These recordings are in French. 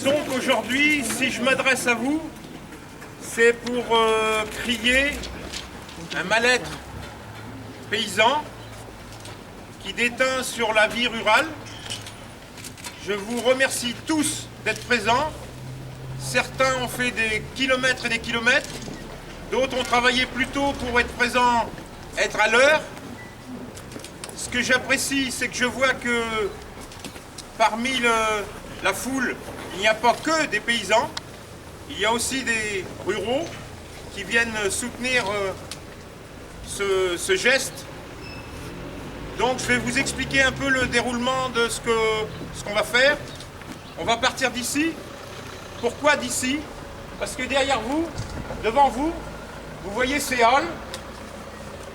Donc aujourd'hui, si je m'adresse à vous, c'est pour crier un mal-être paysan qui déteint sur la vie rurale. Je vous remercie tous d'être présents. Certains ont fait des kilomètres et des kilomètres, d'autres ont travaillé plus tôt pour être présents, être à l'heure. Ce que j'apprécie, c'est que je vois que parmi la foule, il n'y a pas que des paysans, il y a aussi des ruraux qui viennent soutenir ce geste. Donc je vais vous expliquer un peu le déroulement de ce qu'on va faire. On va partir d'ici. Pourquoi d'ici? Parce que derrière vous, devant vous, vous voyez ces halles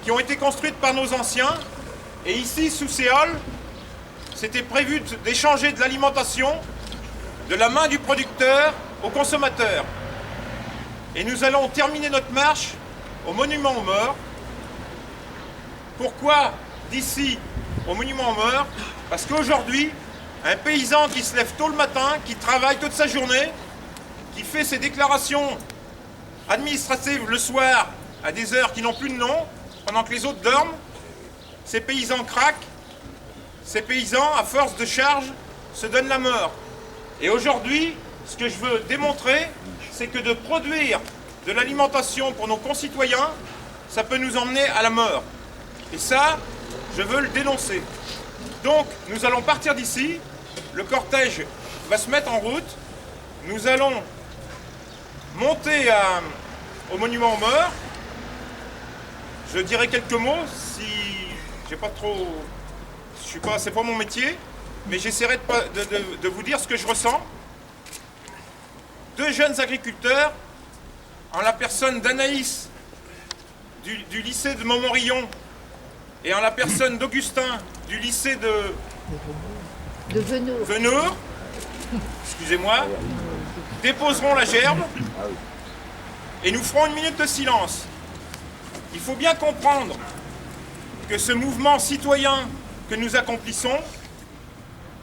qui ont été construites par nos anciens. Et ici, sous ces halles, c'était prévu d'échanger de l'alimentation de la main du producteur au consommateur. Et nous allons terminer notre marche au Monument aux Morts. Pourquoi d'ici au Monument aux Morts? Parce qu'aujourd'hui, un paysan qui se lève tôt le matin, qui travaille toute sa journée, qui fait ses déclarations administratives le soir à des heures qui n'ont plus de nom, pendant que les autres dorment, ces paysans craquent, ces paysans, à force de charge, se donnent la mort. Et aujourd'hui, ce que je veux démontrer, c'est que de produire de l'alimentation pour nos concitoyens, ça peut nous emmener à la mort. Et ça, je veux le dénoncer. Donc, nous allons partir d'ici, le cortège va se mettre en route, nous allons monter au Monument aux Morts. Je dirai quelques mots si j'ai pas trop... c'est pas mon métier, mais j'essaierai de vous dire ce que je ressens. Deux jeunes agriculteurs, en la personne d'Anaïs du lycée de Montmorillon et en la personne d'Augustin du lycée de Venours, excusez-moi, déposeront la gerbe et nous ferons une minute de silence. Il faut bien comprendre que ce citoyen que nous accomplissons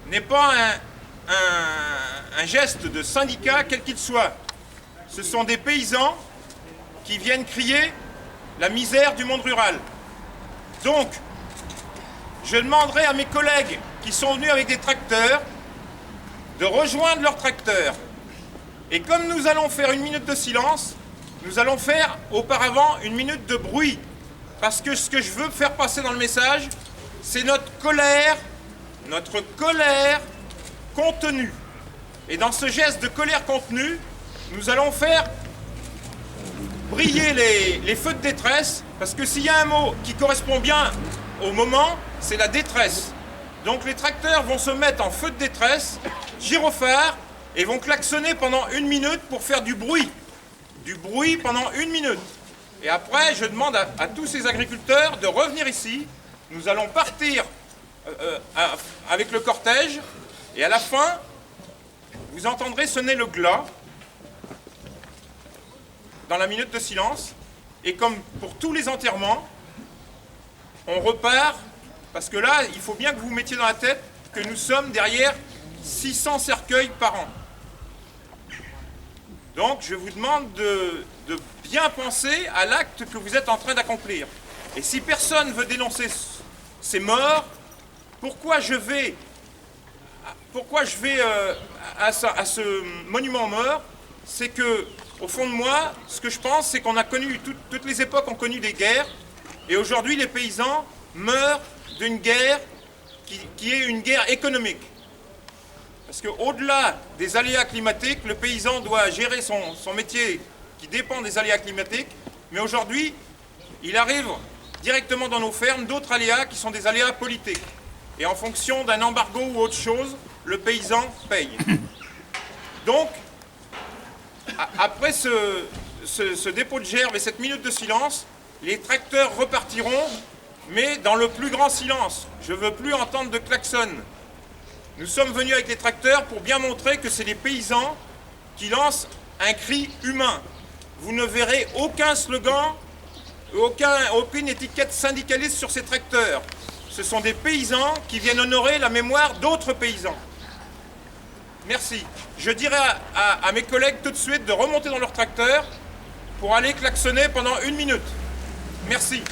n'est pas un geste de syndicat quel qu'il soit. Ce sont des paysans qui viennent crier la misère du monde rural. Donc, je demanderai à mes collègues qui sont venus avec des tracteurs de rejoindre leurs tracteurs. Et comme nous allons faire une minute de silence, nous allons faire auparavant une minute de bruit. Parce que ce que je veux faire passer dans le message, c'est notre colère contenue. Et dans ce geste de colère contenue, nous allons faire briller les feux de détresse, parce que s'il y a un mot qui correspond bien au moment, c'est la détresse. Donc les tracteurs vont se mettre en feu de détresse, gyrophare, et vont klaxonner pendant 1 minute pour faire du bruit. Du bruit pendant 1 minute. Et après, je demande à tous ces agriculteurs de revenir ici. Nous allons partir avec le cortège, et à la fin, vous entendrez sonner le glas dans la minute de silence. Et comme pour tous les enterrements, on repart, parce que là, il faut bien que vous vous mettiez dans la tête que nous sommes derrière 600 cercueils par an. Donc, je vous demande de bien penser à l'acte que vous êtes en train d'accomplir. Et si personne veut dénoncer ces morts, pourquoi je vais à ce monument aux morts? C'est que, au fond de moi, ce que je pense, c'est qu'on a connu, toutes les époques ont connu des guerres, et aujourd'hui, les paysans meurent d'une guerre qui est une guerre économique. Parce qu'au-delà des aléas climatiques, le paysan doit gérer son métier qui dépend des aléas climatiques, mais aujourd'hui, il arrive directement dans nos fermes d'autres aléas qui sont des aléas politiques. Et en fonction d'un embargo ou autre chose, le paysan paye. Donc, après ce dépôt de gerbe et cette minute de silence, les tracteurs repartiront, mais dans le plus grand silence. Je ne veux plus entendre de klaxon. Nous sommes venus avec les tracteurs pour bien montrer que c'est les paysans qui lancent un cri humain. Vous ne verrez aucun slogan, aucune étiquette syndicaliste sur ces tracteurs. Ce sont des paysans qui viennent honorer la mémoire d'autres paysans. Merci. Je dirais à mes collègues tout de suite de remonter dans leur tracteur pour aller klaxonner pendant 1 minute. Merci.